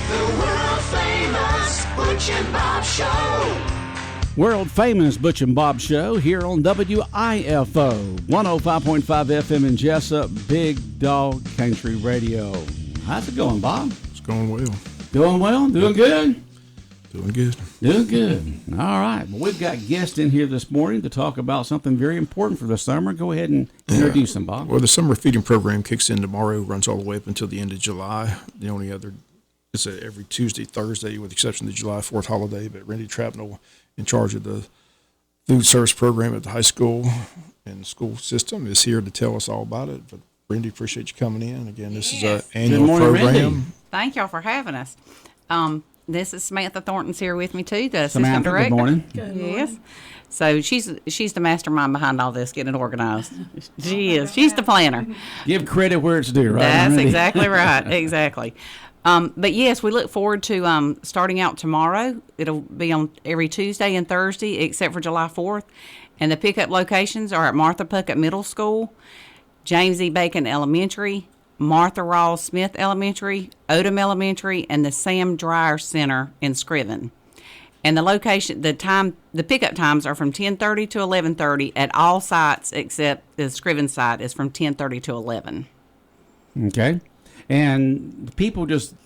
The world-famous Butch and Bob Show. World famous Butch and Bob Show here on WIFO 105.5 FM in Jesup, Big Dog Country Radio. How's it going, Bob? It's going well. Doing well? Doing good? Doing good. Doing good. All right. Well, we've got guests in here this morning to talk about something very important for the summer. Go ahead and introduce them, Bob. Well, the summer feeding program kicks in tomorrow, runs all the way up until the end of July. The only other, it's every Tuesday, Thursday, with the exception of the July 4th holiday. But Randy Trapnell, in charge of the food service program at the high school and the school system, is here to tell us all about it. But Randy, appreciate you coming in. Again, this is our annual program. Randy. Thank y'all for having us. This is Samantha Thornton's here with me too, the Samantha, assistant director. good morning. Yes. So she's the mastermind behind all this, getting it organized. She is. She's the planner. Give credit where it's due, right? That's Randy? exactly right. Exactly. But yes, we look forward to starting out tomorrow. It'll be on every Tuesday and Thursday except for July 4th. And the pickup locations are at Martha Puckett Middle School, James E. Bacon Elementary, Martha Rawls Smith Elementary, Odom Elementary, and the Sam Dreyer Center in Scriven. And the location, the pickup times are from 10:30 to 11:30 at all sites except the Scriven site is from 10:30 to 11. Okay. And people just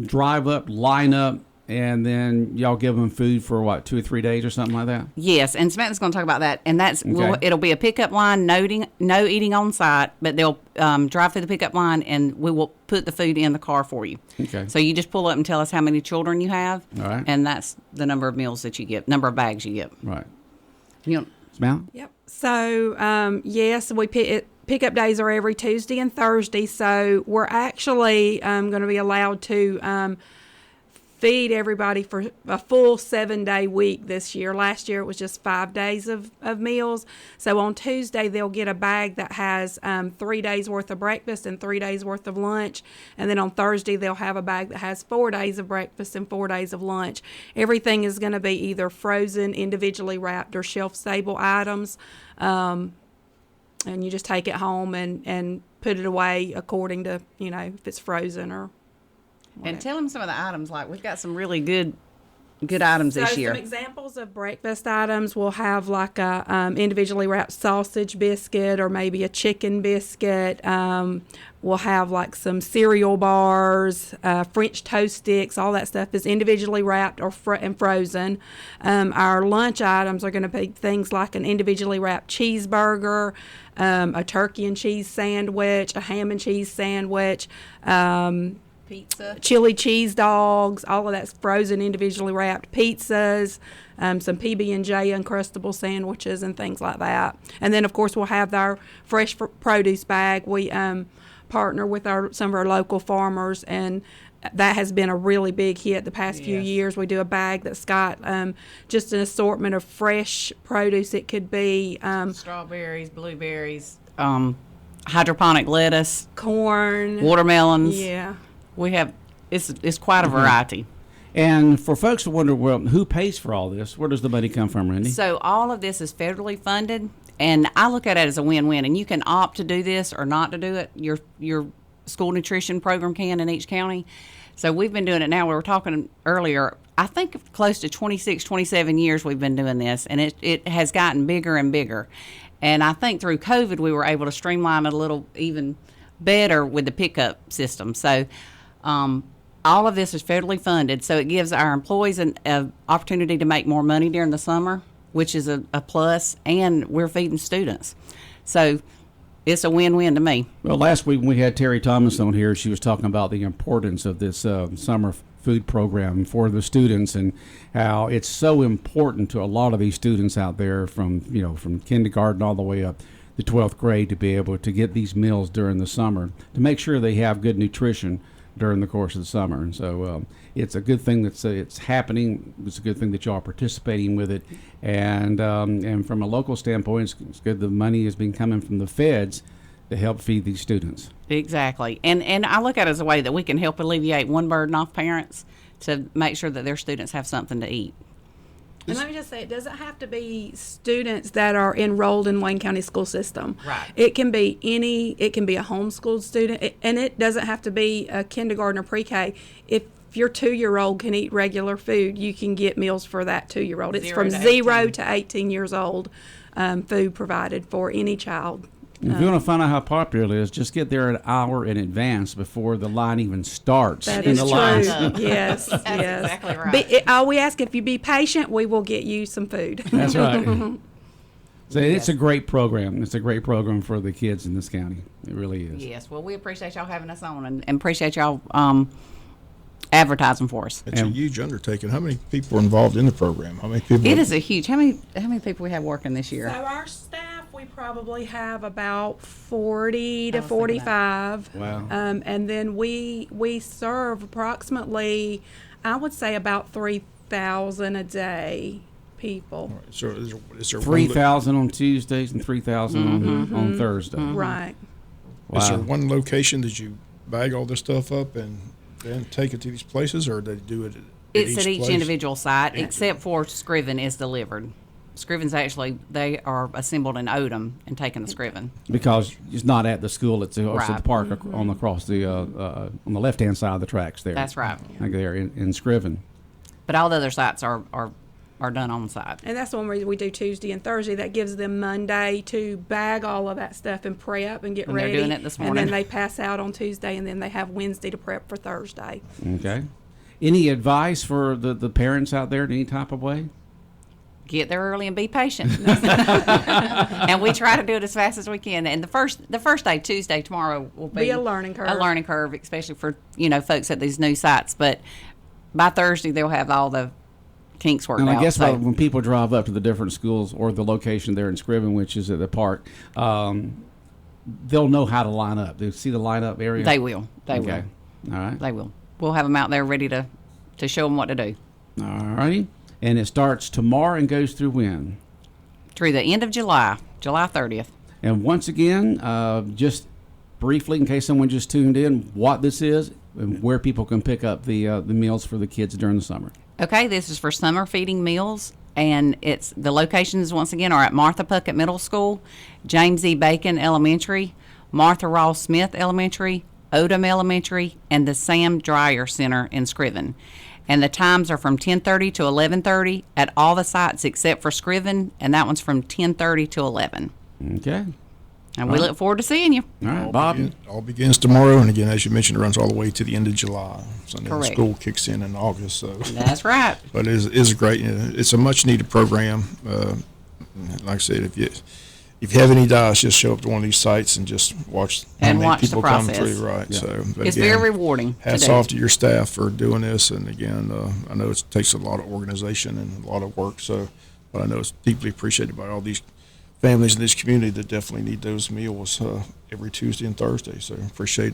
drive up, line up, and then y'all give them food for, what, 2 or 3 days or something like that? Yes, and Samantha's going to talk about that. And that's Okay. it'll be a pickup line, no eating on site, but they'll drive through the pickup line, and we will put the food in the car for you. Okay. So you just pull up and tell us how many children you have, All right. and that's the number of meals that you get, number of bags you get. Right. You know, Samantha? Yep. So, yes, we pickup days are every Tuesday and Thursday. So we're actually going to be allowed to feed everybody for a full 7-day week this year. Last year it was just 5 days of meals. So on Tuesday they'll get a bag that has 3 days worth of breakfast and 3 days worth of lunch. And then on Thursday they'll have a bag that has 4 days of breakfast and 4 days of lunch. Everything is going to be either frozen, individually wrapped, or shelf-stable items. And you just take it home and put it away according to, if it's frozen or whatever. and tell them some of the items. Like we've got some really good items this year. Some examples of breakfast items, we'll have like a individually wrapped sausage biscuit or maybe a chicken biscuit. We'll have like some cereal bars, French toast sticks. All that stuff is individually wrapped or and frozen. Our lunch items are going to be things like an individually wrapped cheeseburger, a turkey and cheese sandwich, a ham and cheese sandwich, Pizza. chili cheese dogs, all of that's frozen, individually wrapped pizzas, some PB&J Uncrustable sandwiches and things like that. And then, of course, we'll have our fresh produce bag. We partner with some of our local farmers, and that has been a really big hit the past few years. We do a bag that's got just an assortment of fresh produce. It could be Strawberries, blueberries, hydroponic lettuce, corn, watermelons. Yeah. We have it's quite a variety. And for folks who wonder, well, who pays for all this? Where does the money come from, Randy? So all of this is federally funded, and I look at it as a win-win. And you can opt to do this or not to do it. Your school nutrition program can in each county. So we've been doing it now. We were talking earlier. I think close to 26, 27 years we've been doing this, and it has gotten bigger and bigger. And I think through COVID we were able to streamline it a little even better with the pickup system. So all of this is federally funded, so it gives our employees an opportunity to make more money during the summer, which is a plus, and we're feeding students. So it's a win-win to me. Well, last week when we had Terry Thomas on here, she was talking about the importance of this summer food program for the students and how it's so important to a lot of these students out there from kindergarten all the way up to 12th grade to be able to get these meals during the summer to make sure they have good nutrition during the course of the summer. And so it's a good thing that it's happening. It's a good thing that y'all are participating with it. And from a local standpoint, it's good the money has been coming from the feds to help feed these students. Exactly. And I look at it as a way that we can help alleviate one burden off parents to make sure that their students have something to eat. And let me just say, it doesn't have to be students that are enrolled in Wayne County school system. Right. It can be it can be a homeschooled student, and it doesn't have to be a kindergarten or pre-K. If your 2-year-old can eat regular food, you can get meals for that 2-year-old. It's from 0 to 18 years old, food provided for any child. If you want to find out how popular it is, just get there an hour in advance before the line even starts. That in is the true. lines. Yes, That's yes. exactly right. All we ask, if you be patient, we will get you some food. That's right. So it's a great program. It's a great program for the kids in this county. It really is. Yes. Well, we appreciate y'all having us on and appreciate y'all advertising for us. It's a huge undertaking. How many people are involved in the program? How many people? It is a huge. How many people we have working this year? So our staff, we probably have about 40 to I was thinking that. 45. Wow. And then we serve approximately, I would say, about 3,000 a day people. So is there 3,000 on Tuesdays and 3,000 on Thursday. Right. Is there Wow. one location that you bag all this stuff up and then take it to these places, or do they do it? It's at each place? individual site, except for Scriven is delivered. Scriven's actually, they are assembled in Odom and taken to Scriven. Because it's not at the school, it's at the Right. park on across the on the left hand side of the tracks there. That's right. Like there in Scriven. But all the other sites are done on site. And that's the one reason we do Tuesday and Thursday. That gives them Monday to bag all of that stuff and prep and get And they're ready. doing it this And morning. then they pass out on Tuesday, and then they have Wednesday to prep for Thursday. Okay. Any advice for the parents out there in any type of way? Get there early and be patient. And we try to do it as fast as we can. And the first day, Tuesday, tomorrow, will be a learning curve. A learning curve, especially for folks at these new sites. But by Thursday, they'll have all the kinks worked And out. I guess so when people drive up to the different schools or the location there in Scriven, which is at the park, they'll know how to line up. They see the lineup area. they will. They Okay. will. All right. They will. We'll have them out there ready to show them what to do. All righty. And it starts tomorrow and goes through when? Through the end of July, July 30th. And once again, just briefly, in case someone just tuned in, what this is and where people can pick up the meals for the kids during the summer. Okay, this is for summer feeding meals, and the locations once again are at Martha Puckett Middle School, James E. Bacon Elementary, Martha Ross Smith Elementary, Odom Elementary, and the Sam Dreyer Center in Scriven. And the times are from 10:30 to 11:30 at all the sites except for Scriven, and that one's from 10:30 to 11. Okay. And we look forward to seeing you. All right, Bob. All begins tomorrow, and again, as you mentioned, it runs all the way to the end of July. So then Correct. school kicks in August. So, That's right. but it is great. It's a much needed program. Like I said, if you have any doubts, just show up to one of these sites and just watch how And many watch the people come process. through. Right. Yeah. So, but It's again, very rewarding to Hats do. off to your staff for doing this, and again, I know it takes a lot of organization and a lot of work. So, but I know it's deeply appreciated by all these families in this community that definitely need those meals every Tuesday and Thursday. So, appreciate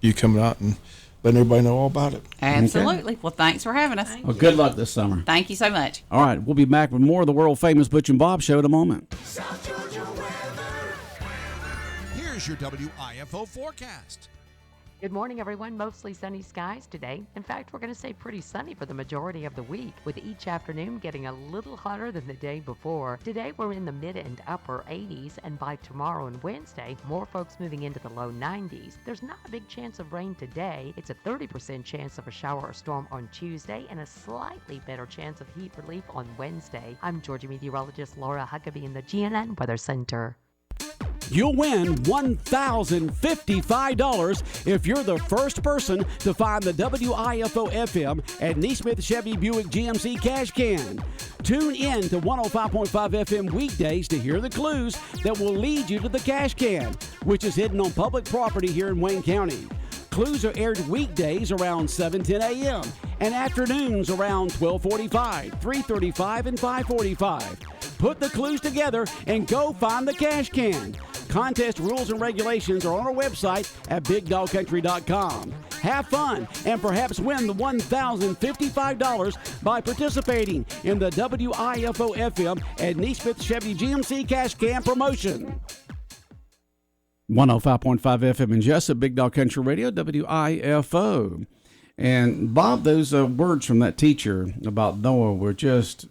you coming out and letting everybody know all about it. Absolutely. Well, thanks for having us. Well, good luck this summer. Thank you so much. All right, we'll be back with more of the world famous Butch and Bob show in a moment. South Georgia weather. Here's your WIFO forecast. Good morning, everyone. Mostly sunny skies today. In fact, we're going to stay pretty sunny for the majority of the week, with each afternoon getting a little hotter than the day before. Today, we're in the mid and upper 80s, and by tomorrow and Wednesday, more folks moving into the low 90s. There's not a big chance of rain today. It's a 30% chance of a shower or storm on Tuesday, and a slightly better chance of heat relief on Wednesday. I'm Georgia meteorologist Laura Huckabee in the GNN Weather Center. You'll win $1,055 if you're the first person to find the WIFO FM at Neesmith Chevy Buick GMC Cash Can. Tune in to 105.5 FM weekdays to hear the clues that will lead you to the Cash Can, which is hidden on public property here in Wayne County. Clues are aired weekdays around 7:10 a.m. and afternoons around 12:45, 3:35, and 5:45. Put the clues together and go find the Cash Can. Contest rules and regulations are on our website at BigDogCountry.com. Have fun and perhaps win the $1,055 by participating in the WIFO FM at Neesmith Chevy GMC Cash Can promotion. 105.5 FM in Jesup, Big Dog Country Radio, WIFO. And Bob, those words from that teacher about Noah were just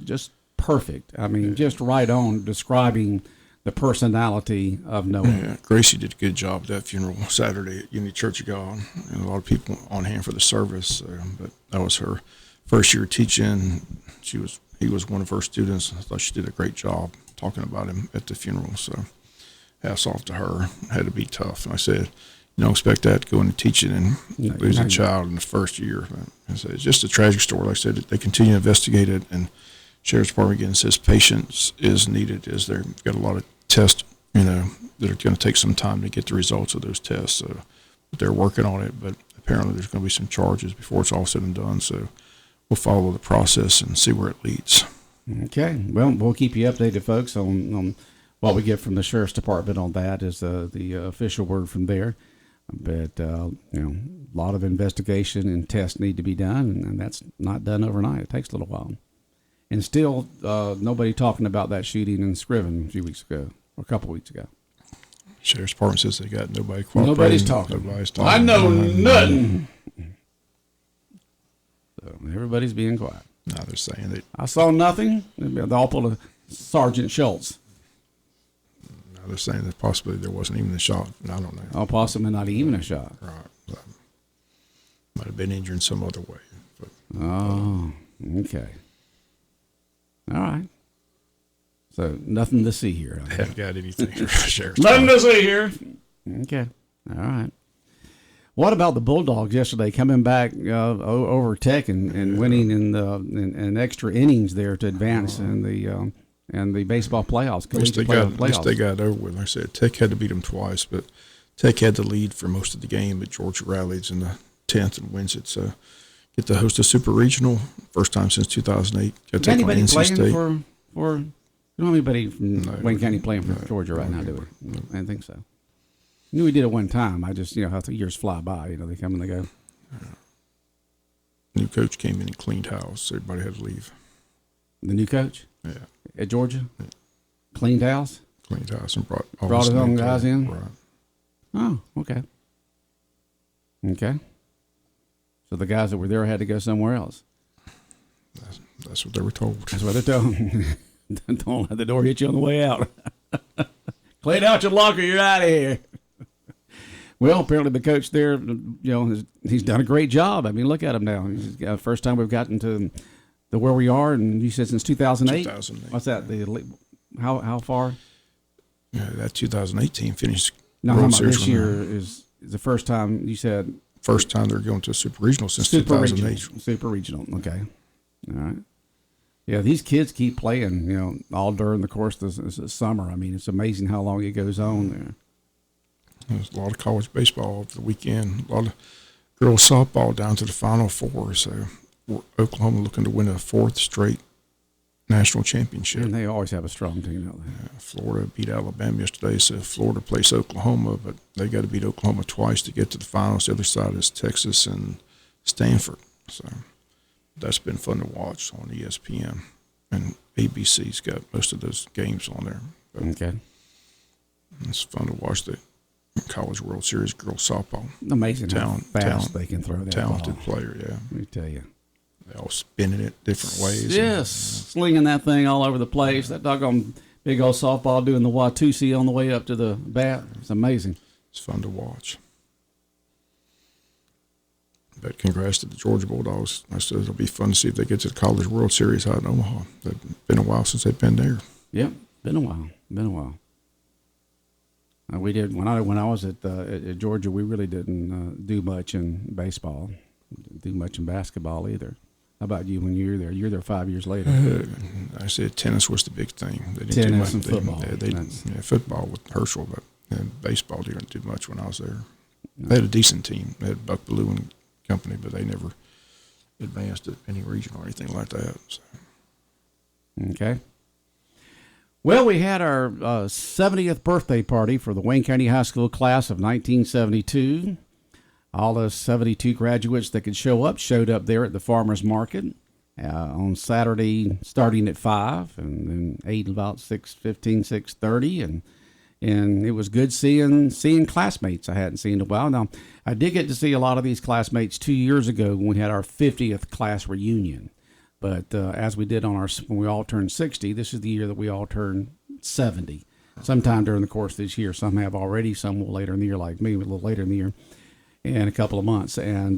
just perfect. I mean, just right on describing the personality of Noah. Yeah, Gracie did a good job at that funeral Saturday at Unity Church of God, and a lot of people on hand for the service. But that was her first year teaching. He was one of her students. I thought she did a great job talking about him at the funeral. So hats off to her. It had to be tough. And I said, you don't expect that going to teaching and lose a child in the first year. I said, it's just a tragic story. Like I said, they continue to investigate it, and Sheriff's Department again says patience is needed. They've got a lot of tests, that are going to take some time to get the results of those tests. So they're working on it, but apparently there's going to be some charges before it's all said and done. So we'll follow the process and see where it leads. Okay. Well, we'll keep you updated, folks, on what we get from the Sheriff's Department on that is the official word from there. But, a lot of investigation and tests need to be done, and that's not done overnight. It takes a little while. And still, nobody talking about that shooting in Scriven a few weeks ago, or a couple weeks ago. Sheriff's Department says they got nobody cooperating. Nobody's talking. I know nothing. So everybody's being quiet. No, they're saying that. I saw nothing. They're all pulled Sergeant Schultz. No, they're saying that possibly there wasn't even a shot. I don't know. Oh, possibly not even a shot. Right. So, might have been injured in some other way. But, oh, okay. All right. So nothing to see here. I haven't got anything. Sheriff's Nothing to see here. Okay. All right. What about the Bulldogs yesterday coming back over Tech and winning in extra innings there to advance in the baseball playoffs? At least they got over with. Like I said, Tech had to beat them twice, but Tech had the lead for most of the game, but Georgia rallies in the 10th and wins it. So get to host a super regional, first time since 2008. Is anybody playing for you don't have anybody from Wayne County playing for Georgia right now, do we? I didn't think so. I knew we did it one time. I just, how the years fly by. They come and they go. New coach came in and cleaned house. Everybody had to leave. The new coach? Yeah. At Georgia? Yeah. Cleaned house? Cleaned house and brought his own guys in? Right. Oh, okay. Okay. So the guys that were there had to go somewhere else. That's what they were told. That's what they're told. Don't let the door hit you on the way out. Clean out your locker. You're out of here. Well, apparently the coach there, he's done a great job. I mean, look at him now. First time we've gotten to where we are, and you said since 2008. 2008. What's that? How far? Yeah, that 2018 finished. No, how about this year is the first time you said. First time they're going to a super regional since 2008. Super regional. Okay. All right. Yeah, these kids keep playing, all during the course of the summer. I mean, it's amazing how long it goes on there. There's a lot of college baseball over the weekend. A lot of girls softball down to the Final Four. So Oklahoma looking to win a fourth straight national championship. And they always have a strong team out there. Florida beat Alabama yesterday, so Florida plays Oklahoma, but they got to beat Oklahoma twice to get to the finals. The other side is Texas and Stanford. So that's been fun to watch on ESPN. And ABC's got most of those games on there. But okay. It's fun to watch the College World Series girls softball. Amazing how fast they can throw that talented ball. player, yeah. Let me tell you. They all spinning it different ways. Yes, slinging that thing all over the place. That doggone big old softball doing the Watusi on the way up to the bat. It's amazing. It's fun to watch. But congrats to the Georgia Bulldogs. I said it'll be fun to see if they get to the College World Series out in Omaha. It's been a while since they've been there. Yep, been a while. We did when I was at Georgia. We really didn't do much in baseball, didn't do much in basketball either. How about you when you were there? You're there 5 years later. I said tennis was the big thing. They didn't tennis do much. And football. Football with Herschel, but baseball didn't do much when I was there. No. They had a decent team. They had Buck Bellew and company, but they never advanced at any region or anything like that. So. Okay. Well, we had our 70th birthday party for the Wayne County High School class of 1972. All the 72 graduates that could show up showed up there at the farmers market on Saturday, starting at 5 and then ate about 6:15, 6:30, and it was good seeing classmates I hadn't seen in a while. Now, I did get to see a lot of these classmates 2 years ago when we had our 50th class reunion. But as we did when we all turned 60, this is the year that we all turn 70. Sometime during the course of this year. Some have already, some will later in the year, like me, a little later in the year, in a couple of months. And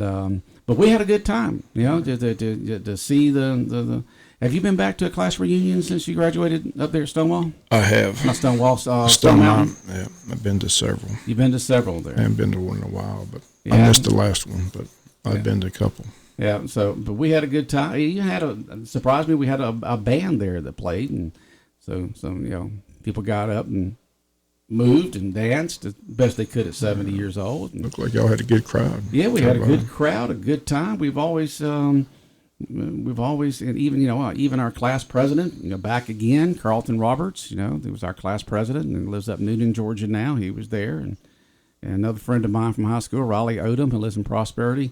but we had a good time, to see the. Have you been back to a class reunion since you graduated up there at Stonewall? I have. Not Stonewall, Stone Mountain. Yeah, I've been to several. You've been to several there. I haven't been to one in a while, but Yeah. I missed the last one, but I've been to a couple. Yeah, but we had a good time. You had surprised me. We had a band there that played, and so people got up and moved and danced as best they could at 70 years old. And, Looked like y'all had a good crowd. yeah, we had a good crowd, a good time. We've always, and even our class president, back again, Carlton Roberts, he was our class president and lives up in Newton, Georgia now. He was there, and another friend of mine from high school, Raleigh Odom, who lives in Prosperity,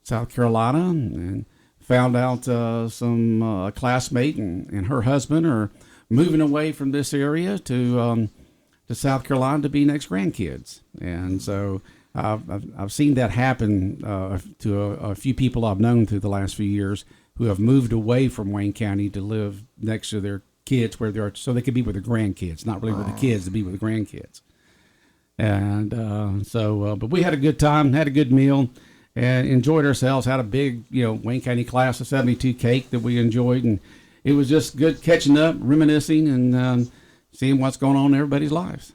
South Carolina, and found out some classmate and her husband are moving away from this area to South Carolina to be next grandkids, and so I've seen that happen to a few people I've known through the last few years who have moved away from Wayne County to live next to their kids where they are, so they could be with their grandkids, not really with the kids, to be with the grandkids. And but we had a good time, had a good meal, and enjoyed ourselves. Had a big, Wayne County class of '72 cake that we enjoyed, and it was just good catching up, reminiscing, and seeing what's going on in everybody's lives.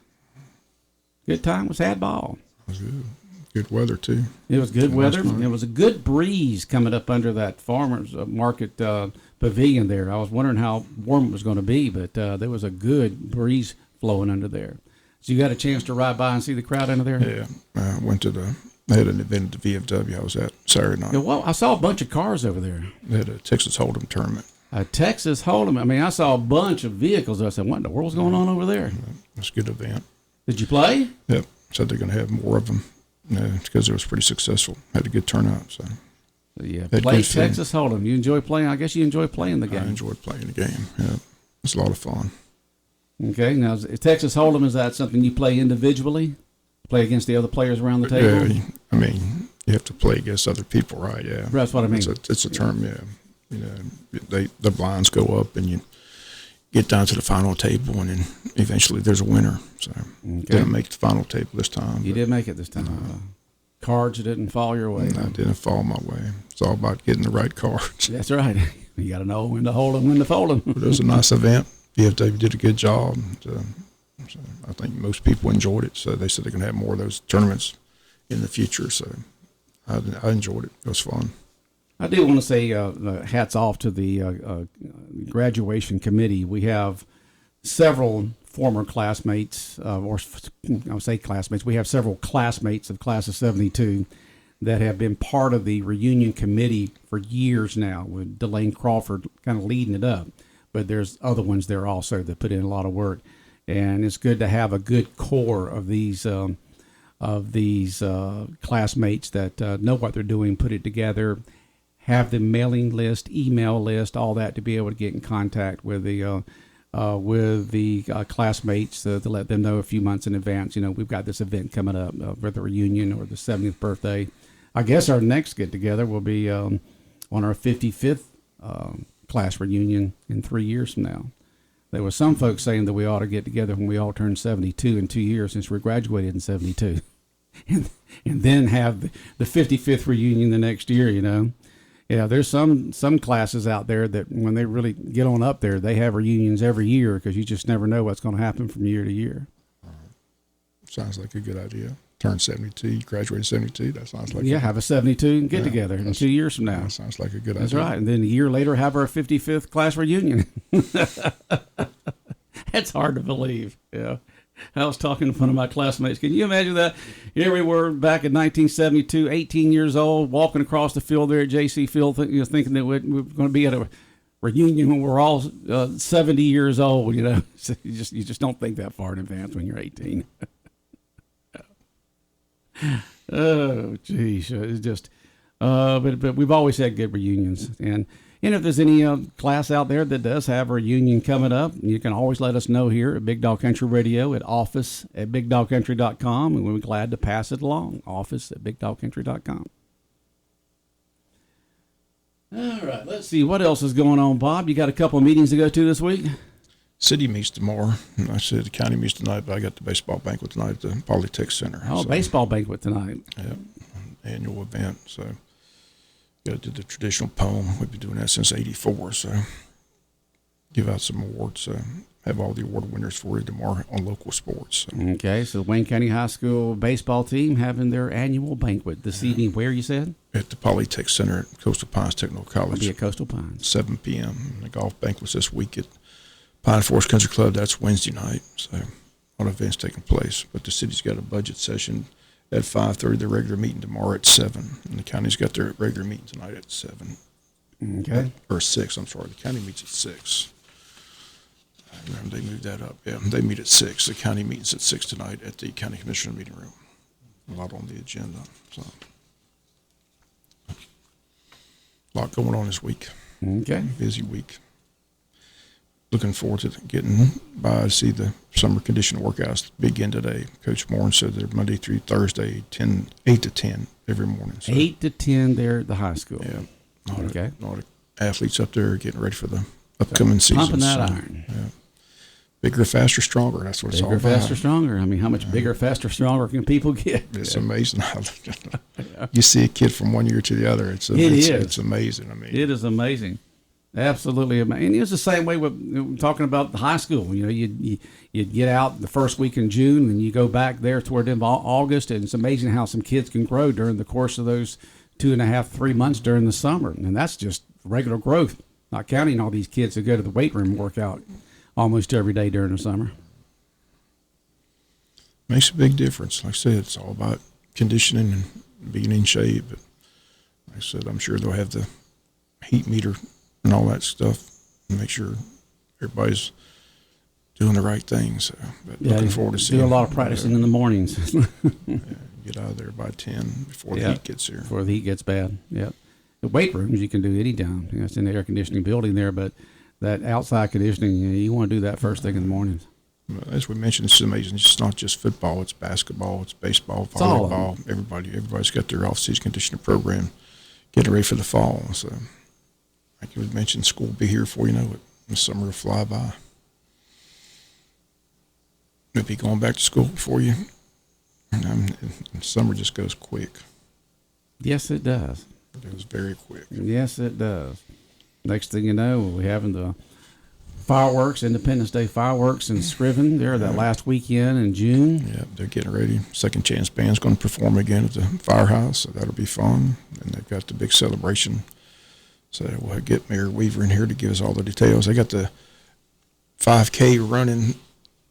Good time. Was had ball. It was good. Good weather too. It was good weather. Fun. It was a good breeze coming up under that farmers market pavilion there. I was wondering how warm it was going to be, but there was a good breeze flowing under there. So you got a chance to ride by and see the crowd under there? Yeah, I went to they had an event at the VFW I was at Saturday night. Yeah, well, I saw a bunch of cars over there. They had a Texas Hold'em tournament. A Texas Hold'em. I mean, I saw a bunch of vehicles. I said, what in the world's going on over there? It's a good event. Did you play? Yep. Said they're going to have more of them because it was pretty successful. Had a good turnout. So yeah, Had play good fun. Texas Hold'em. You enjoy playing? I guess you enjoy playing the game. I enjoyed playing the game. Yeah, it's a lot of fun. Okay. Now, Texas Hold'em, is that something you play individually? Play against the other players around the table? Yeah, I mean, you have to play against other people, right? Yeah. That's what I mean. It's a term, yeah. The blinds go up and you get down to the final table, and then eventually there's a winner. So didn't make the final table this time. You did make it this time. Cards didn't fall your way. No, didn't fall my way. It's all about getting the right cards. That's right. You got to know when to hold them, when to fold them. But it was a nice event. VFW did a good job. So I think most people enjoyed it. So they said they're going to have more of those tournaments in the future. So I enjoyed it. It was fun. I do want to say hats off to the graduation committee. We have several former classmates, or I'll say classmates. We have several classmates of class of '72 that have been part of the reunion committee for years now, with Delane Crawford kind of leading it up. But there's other ones there also that put in a lot of work, and it's good to have a good core of these classmates that know what they're doing, put it together, have the mailing list, email list, all that to be able to get in contact with the classmates to let them know a few months in advance. We've got this event coming up for the reunion or the 70th birthday. I guess our next get together will be on our 55th class reunion in 3 years from now. There was some folks saying that we ought to get together when we all turn 72 in 2 years, since we graduated in 72, and then have the 55th reunion the next year. Yeah, there's some classes out there that when they really get on up there, they have reunions every year, because you just never know what's going to happen from year to year. Sounds like a good idea. Turn 72, you graduated 72. That sounds like have a 72 get together in 2 years from now. That sounds like a good idea. That's right. And then a year later, have our 55th class reunion. That's hard to believe. Yeah. I was talking to one of my classmates. Can you imagine that? Here we were back in 1972, 18 years old, walking across the field there at JC Field, thinking that we're going to be at a reunion when we're all 70 years old. So you just don't think that far in advance when you're 18. Oh, geez, it's just. But we've always had good reunions, and if there's any class out there that does have a reunion coming up, you can always let us know here at Big Dog Country Radio at office@bigdogcountry.com, and we're glad to pass it along. Office@bigdogcountry.com. All right, let's see what else is going on, Bob. You got a couple of meetings to go to this week? City meets tomorrow. And I said the county meets tonight, but I got the baseball banquet tonight at the Polytech Center. Oh, So, baseball banquet tonight. yeah, annual event. So got to do the traditional poem. We've been doing that since '84. So give out some awards. Have all the award winners for you tomorrow on local sports. So. Okay, so Wayne County High School baseball team having their annual banquet this evening. Where you said? At the Polytech Center at Coastal Pines Technical It'll College. be at Coastal Pines. 7 p.m. The golf banquet's this week at Pine Forest Country Club. That's Wednesday night. So a lot of events taking place. But the city's got a budget session at 5:30. The regular meeting tomorrow at 7. And the county's got their regular meeting tonight at 7. Okay. Or 6, I'm sorry. The county meets at 6. I remember they moved that up. Yeah, they meet at 6. The county meets at 6 tonight at the county commissioner meeting room. A lot on the agenda. So a lot going on this week. Okay. Busy week. Looking forward to getting by to see the summer condition workouts begin today. Coach Moore said they're Monday through Thursday, 8 to 10 every morning. So, 8 to 10 there at the high school. yeah. Okay. A lot of athletes up there getting ready for the upcoming season. Pumping that So, iron. yeah. Bigger, faster, stronger. That's what it's all Bigger, about. faster, stronger. I mean, how much bigger, faster, stronger can people get? It's amazing how you see a kid from one year to the other. It's amazing. I mean, It is amazing. Absolutely amazing. And it was the same way with talking about the high school. You know, you'd get out the first week in June and you go back there toward the end of August. And it's amazing how some kids can grow during the course of those 2.5, 3 months during the summer. And that's just regular growth, not counting all these kids that go to the weight room workout almost every day during the summer. makes a big difference. Like I said, it's all about conditioning and being in shape. But like I said, I'm sure they'll have the heat meter and all that stuff and make sure everybody's doing the right things. So, but looking forward to seeing. Do a lot of practicing in the mornings. Get out of there by 10 before the Yeah, heat gets here. Before the heat gets bad. Yep. The weight rooms you can do anytime. You know, it's in the air conditioning building there, but that outside conditioning, you want to do that first thing in the mornings. As we mentioned, it's amazing. It's not just football. It's basketball. It's baseball, all of volleyball. Everybody's got their off-season conditioning program getting ready for the fall. So, like you mentioned, school will be here before you know it. The summer will fly by. You'll be going back to school before you. And summer just goes quick. Yes, it does. It goes very quick. Yes, it does. Next thing you know, we'll be having the fireworks, Independence Day fireworks in Scriven there that last weekend in June. Yeah, they're getting ready. Second Chance Band's going to perform again at the firehouse, so that'll be fun. And they've got the big celebration. So we'll get Mayor Weaver in here to give us all the details. They got the 5K running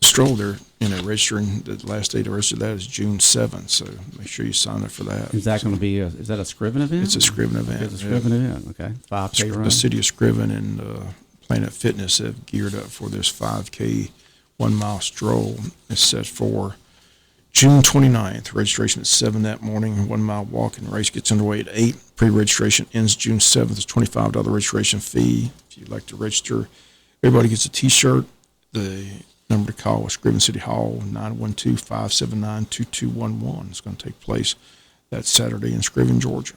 stroll there, registering. The last day to register that is June 7th, so make sure you sign up for that. Is that going to be is that a Scriven event? It's a Scriven event. It's a Scriven event, okay. 5K run. The city of Scriven and Planet Fitness have geared up for this 5K 1 mile stroll. It's set for June 29th. Registration at 7 that morning. 1 mile walk and race gets underway at 8. Pre-registration ends June 7th. It's $25 registration fee. If you'd like to register, everybody gets a T-shirt. The number to call is Scriven City Hall, 912-579-2211. It's going to take place that Saturday in Scriven, Georgia.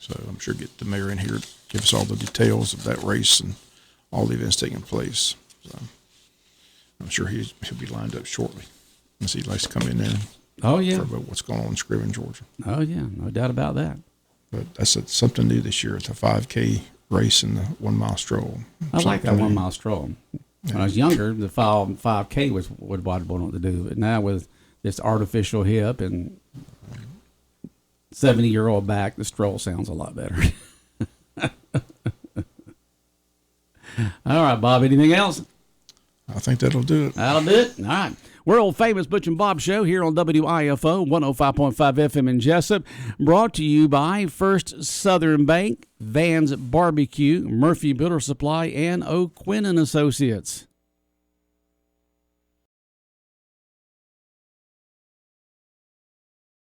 So I'm sure get the mayor in here to give us all the details of that race and all the events taking place. So I'm sure he'll be lined up shortly. Unless he'd like to come in there Oh, yeah. for about what's going on in Scriven, Georgia. Oh, yeah. No doubt about that. But that's something new this year. It's a 5K race and the 1 mile stroll. I like that Something 1 new. mile stroll. When I was younger, the 5K was what I wanted to do. But now with this artificial hip and 70-year-old back, the stroll sounds a lot better. All right, Bob, anything else? I think that'll do it. That'll do it. All right. World famous Butch and Bob show here on WIFO 105.5 FM in Jesup. Brought to you by First Southern Bank, Van's Barbecue, Murphy Builder Supply, and O'Quinn and Associates.